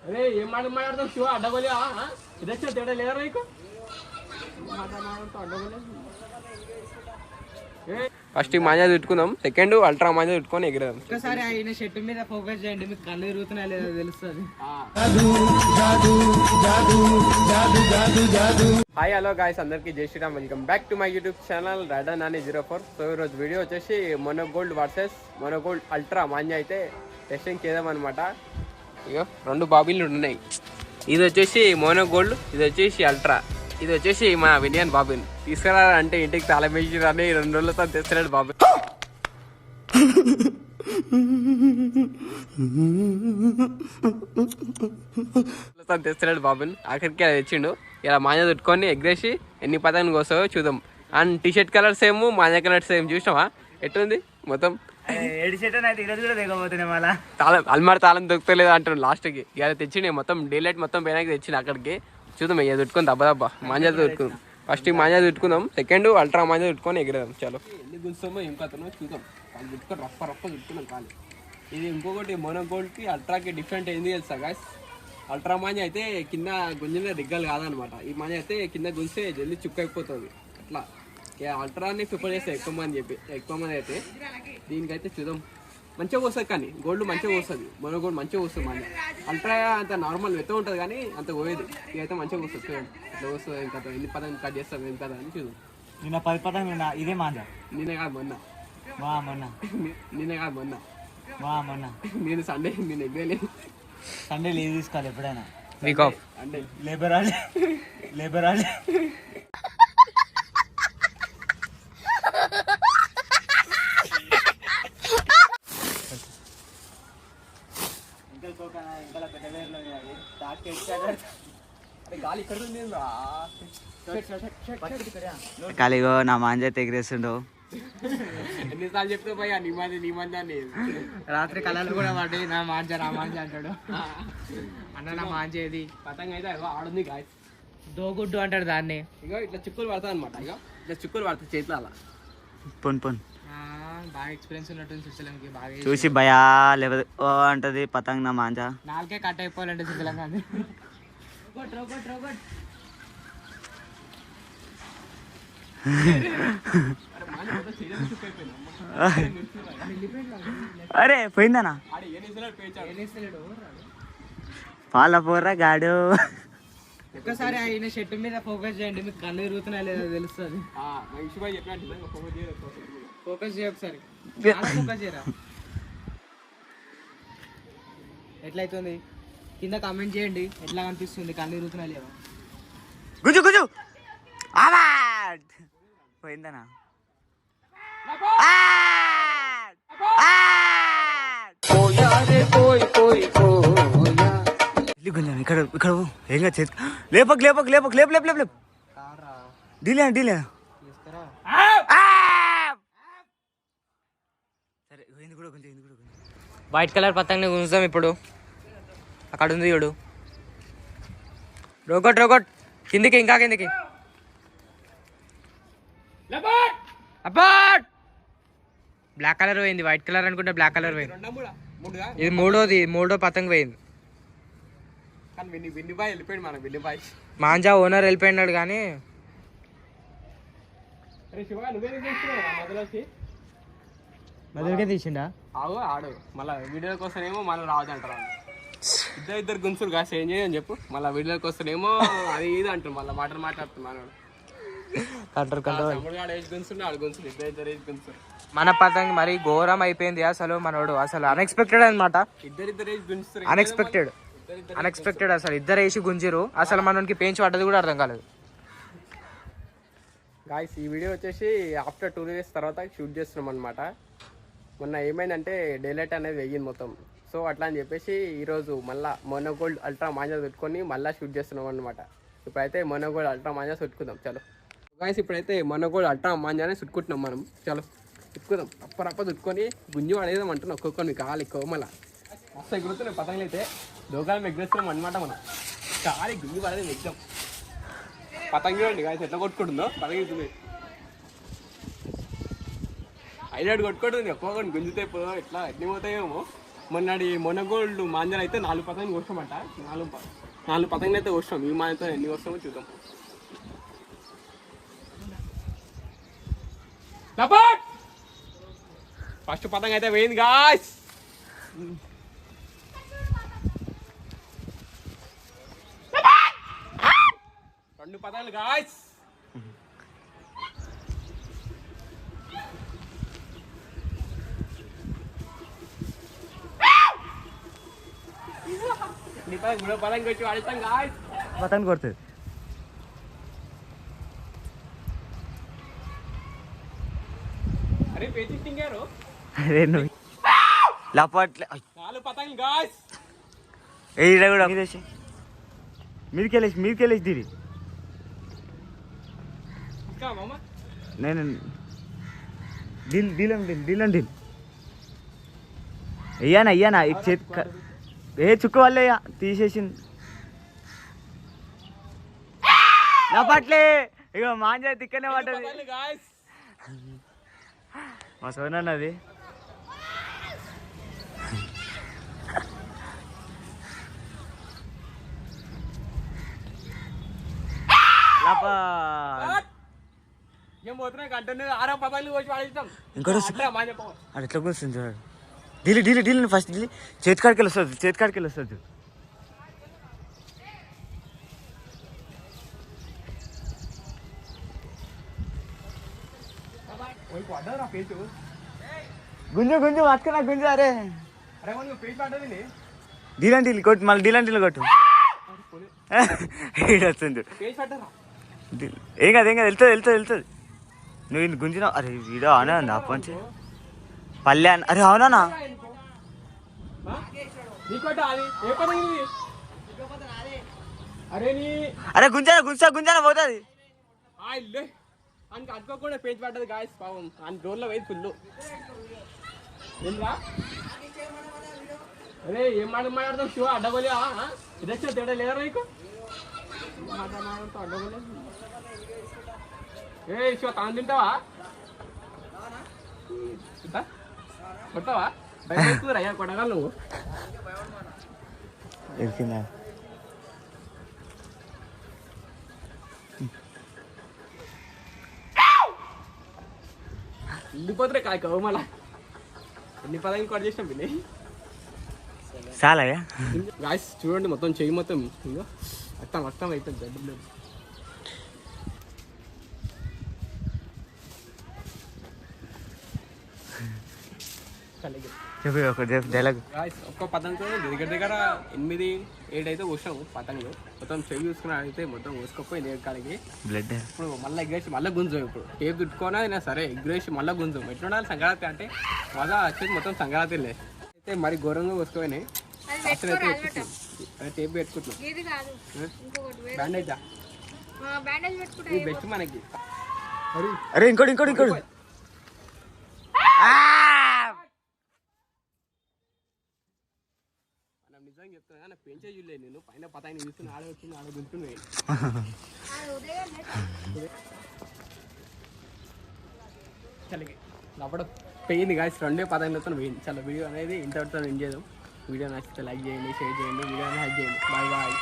అరే ఏం మాట్లాడతావు శివ అడ్డగోలి ఇది వచ్చిన తేడా లేదా నీకు ఫస్ట్ మాంజా తిట్టుకుందాం సెకండ్ అల్ట్రా మాంజా తిట్టుకొని ఎగిరాం ఒకసారి ఆయన షర్ట్ మీద ఫోకస్ చేయండి మీకు కళ్ళు తిరుగుతున్నా లేదా తెలుస్తుంది హాయ్ హలో గాయ్స్ అందరికీ Jai Shri Ram welcome back to my YouTube channel Rada Nani 04. So ఈరోజు వీడియో వచ్చేసి Monogold versus Monogold ultra manja అయితే టెస్టింగ్ చేద్దాం అనమాట. ఇగో రెండు బాబీలు ఉన్నాయి. ఇది వచ్చేసి మోనోగోల్డ్, ఇది వచ్చేసి అల్ట్రా, ఇది వచ్చేసి మా విలియన్ బాబిన్. తీసుకురా అంటే ఇంటికి తాళం వేసి అని 2 రోజులతో తెస్తున్నాడు బాబు. తెస్తున్నాడు బాబుని. ఆఖరికి అది తెచ్చిండు. ఇలా మాంజా చుట్టుకొని ఎగ్రేసి ఎన్ని పదాన్ని కోసావో చూద్దాం. And T shirt colour same, manja colour same. చూసినావా ఎట్టుంది మొత్తం? తాళం అల్మార్ తాళం దొరుకుతలేదు అంటాడు లాస్ట్కి. ఇలా తెచ్చిండే మొత్తం డేలైట్ మొత్తం పైనకి తెచ్చిండు. అక్కడికి చూద్దాం ఇక చుట్టుకొని దబ్బా మాంజా చుట్టుకుందాం. ఫస్ట్ మాంజా చుట్టుకుందాం, సెకండ్ అల్ట్రా మాంజా చుట్టుకొని ఎగిరేదాం. చలో ఎన్ని గుంచుతామో ఏం కథనో చూద్దాం. వాళ్ళు చుట్టుకొని రప్ప చుట్టుకున్నాం కాదు. ఇది ఇంకొకటి మోనోగోల్డ్కి అల్ట్రాకి డిఫరెంట్ ఏంది తెలుసా గాయ్స్? అల్ట్రా మాంజా అయితే కింద గుంజిన రిగ్గలు కాదనమాట. ఈ మాంజా అయితే కింద గుంజితే జల్దీ చుక్క అయిపోతుంది. అట్లా అల్ట్రాని ప్రిఫర్ చేస్తే ఎక్కువ మంది అయితే దీనికైతే చూద్దాం. మంచిగా వస్తుంది కానీ గోల్డ్ మంచిగా వస్తుంది. మోనోగోల్డ్ మంచిగా వస్తుంది. మన అల్ట్రా అంత నార్మల్ వెత్త ఉంటుంది కానీ అంత పోయేది. ఇదైతే మంచిగా వస్తుంది. చూడండి ఇట్లా వస్తుంది. ఏం కదా ఎన్ని పదం కట్ చేస్తాం ఏం కదా అని చూద్దాం. నిన్న 10 పదం ఇదే మాంజా. నేనే కాదు మొన్న నేనే కాదు మొన్న నేను సండే నేను ఎగ్గలేదు. సండే లీవ్ తీసుకోవాలి ఎప్పుడైనా. వీక్ ఆఫ్ అంటే లేబర్ ఖాళీగో నా మాంజా ఎగిరేస్తుండో. ఎన్నిసార్లు చెప్తే భయ్యా నీ మంది రాత్రి కళలు కూడా పడ్డాయి. నా మాంజా అంటాడు. అన్న నా మాంజేది పతంగా అయితే ఆడుంది గాయ దోగుడ్డు అంటాడు దాన్ని. ఇగో ఇట్లా చుక్కలు పడతాయి అనమాట. ఇగో ఇట్లా చుక్కలు పడతాయి చేతిలో అలా. పొన్ బాగా ఎక్స్పీరియన్స్ ఉన్నట్టుంది సుశలంకి. బాగా చూసి భయా లేకపోతే ఓ అంటది పతంగ్ నా మాంజా. నాలుగే కట్ అయిపోవాలంటే సుశలంగా. అరే పోయిందనా పాల పోర్రా గాడు. ఒక్కసారి ఆయన షర్ట్ మీద ఫోకస్ చేయండి మీకు కళ్ళు తిరుగుతున్నా లేదా తెలుస్తుంది. ఫోకస్ చేయ ఒకసారి. ఫోకస్ చేయరా ఎట్లయితుంది కింద కామెంట్ చేయండి. ఎట్లా కనిపిస్తుంది కళ్ళు తిరుగుతున్నా లేదా. గుజు పోయిందనా? ఇక్కడ ఏంగా చేతి లేపక్ డీలే సరే. వైట్ కలర్ పతంగా గుంజుదాం ఇప్పుడు. అక్కడ ఉంది చూడు. రోగట్ కిందికి, ఇంకా కిందికి. అబ్బట్ బ్లాక్ కలర్ పోయింది. వైట్ కలర్ అనుకుంటే బ్లాక్ కలర్ పోయింది. ఇది మూడో పతంగ్ పోయింది. మాంజా ఓనర్ వెళ్ళిపోయినాడు కానీ మొదలుకే తీసిండా. ఆడు మళ్ళీ వీడియో కోసం ఏమో మళ్ళీ రావద్దంటారు. ఇద్దరు గుంసులు కాస్త ఏం చేయని చెప్పు. మళ్ళీ వీడియో కోసం ఏమో అది ఇది అంటారు. మళ్ళీ మాట్లాడుతున్నాడు. మన పతంగి మరి ఘోరం అయిపోయింది అసలు. మనోడు అసలు అన్ఎక్స్పెక్టెడ్ అనమాట. అన్ఎక్స్పెక్టెడ్ అసలు ఇద్దరు వేసి గుంజిరు. అసలు మనకి పెంచి పడ్డది కూడా అర్థం కాలేదు. గాయ్స్ ఈ వీడియో వచ్చేసి ఆఫ్టర్ 2 days తర్వాత షూట్ చేస్తున్నాం అనమాట. మొన్న ఏమైందంటే డేలైట్ అనేది వెయ్యింది మొత్తం. సో అట్లా అని చెప్పేసి ఈరోజు మళ్ళీ మోనోగోల్డ్ అల్ట్రా మాంజా పెట్టుకొని మళ్ళీ షూట్ చేస్తున్నాం అనమాట. ఇప్పుడైతే మోనోగోల్డ్ అల్ట్రా మాంజా పెట్టుకుందాం. చలో గాయ్స్ ఇప్పుడైతే మోనోగోల్డ్ అల్ట్రా మాంజానే చుట్టుకుంటున్నాం మనం. చలో చుట్టుకుందాం. రప్ప చుట్టుకొని గుంజు పడేదాం అంటున్నాం. ఒక్కొక్కరిని కావాలి ఎక్కువ మళ్ళీ మస్తు ఎగురుతున్నాయి పతంగులు అయితే. దోకాలం ఎగురేస్తున్నాం అనమాట మనం. కాలి గుంజు పడేది ఎగ్జామ్ పతంగి అండి గాయస్ ఎట్లా కొట్టుకుంటుందో. పతంగి హైలైట్ కొట్టుకుంటుంది. ఒక్కొక్కరిని గుంజుతాయి ఎట్లా ఎన్ని పోతాయేమో. మొన్నగోల్డ్ మాంజలు అయితే 4 పతంగులు కోస్తామంట. 4 పతంగులు అయితే కోస్తాం. ఈ మాంజతో ఎన్ని వస్తామో చూద్దాం. ఫస్ట్ పతంగ అయితే పోయింది గాయ్స్. 2 పతంగులు గాయ్స్. పతంగ వచ్చి వాడిస్తాం గాయ్స్. పతంగ కొడుతుంది. అరే పేచిస్టింగారు. అరే నువ్వు లపట్లే 4 పతంగులు గాయ్స్. ఈడ కూడా మీదకెళ్ళేసి దీని ఇంకా మామ నేను డీల్ అయ్యానా ఈ చేతి ఏ చుక్క వల్లే తీసేసింది. లపట్లే ఇక మాంజా తిక్కనే పడ్డది. మా సోనన్నది ఏం పోతున్నాయి కంటే 6 పతంగులు వచ్చి వాడిస్తాం. ఇంకోటి అది ఎట్లా కూర్చుంది చూడాలి. డీల్ ఫస్ట్ డీల్ చేతి కాడికి వస్తుంది. గుంజు పట్టుకున్నా గుంజు. అరే డీల్ కొట్టు మళ్ళీ డీల్ కొట్టు. వస్తుంది ఏం కాదు వెళ్తుంది. నువ్వు ఇన్ని గుంజినావు. అరే వీడియో అవునా ఉంది అప్పటి పల్లె అరే అవునా. అరే గుంజానా పోతుంది. అనుకోకుండా పేజ్ పడ్డది గాయస్. పాపం అని డోర్లో పోయి ఫుల్. అరే ఏం మాట్లాడతావు శివ అడ్డగోలి ఇది వచ్చిన తేడా లేదా నీకు? అడ్డగోలే ఏ శివ తాను తింటావా? కొడతావా? బయట అయ్యా కొడగా నువ్వు. వెళ్ళిపోతురే కాయ మళ్ళా ఎన్ని పదాలు కొడ చేసినాం పిల్లి. చాలా గాయస్ చూడండి మొత్తం చెయ్యి మొత్తం ఇంకా అర్థం అవుతుంది. ఒక్క పతంగు దగ్గర 8-7 అయితే కోసాము పతంగులు. మొత్తం చెవి చూసుకుని అయితే మొత్తం కోసుకపోయింది కాడికి. బ్లడ్ ఇప్పుడు మళ్ళీ ఎగ్రేసి మళ్ళీ గుంజం. ఇప్పుడు టేప్ చుట్టుకోనా అయినా సరే ఎగ్రేసి మళ్ళీ గుంజం. ఎట్లుండాలి సంక్రాంతి అంటే మళ్ళా వచ్చేది మొత్తం సంక్రాంతిలే. అయితే మరి ఘోరంగా కోసుకుపోయినాయి. అసలు అయితే ఎత్తుకుంటున్నాం. టేప్ పెట్టుకుంటున్నాం. బ్యాండేజా ఇది బెస్ట్ మనకి. అరే ఇంకోటి నిజంగా చెప్తున్నా పెంచే చూడలేదు నేను. పైన పతాయిని చూస్తున్నా ఆడ వచ్చింది ఆడ గుంటున్నాయి. చలికి అప్పుడు పోయింది గాయస్. 2 పతాయిలతో పోయింది. చాలా వీడియో అనేది ఇంతటితో ఎంజాయ్ చేద్దాం. వీడియో నచ్చితే లైక్ చేయండి, షేర్ చేయండి, వీడియోని హ్యాక్ చేయండి. బాయ్.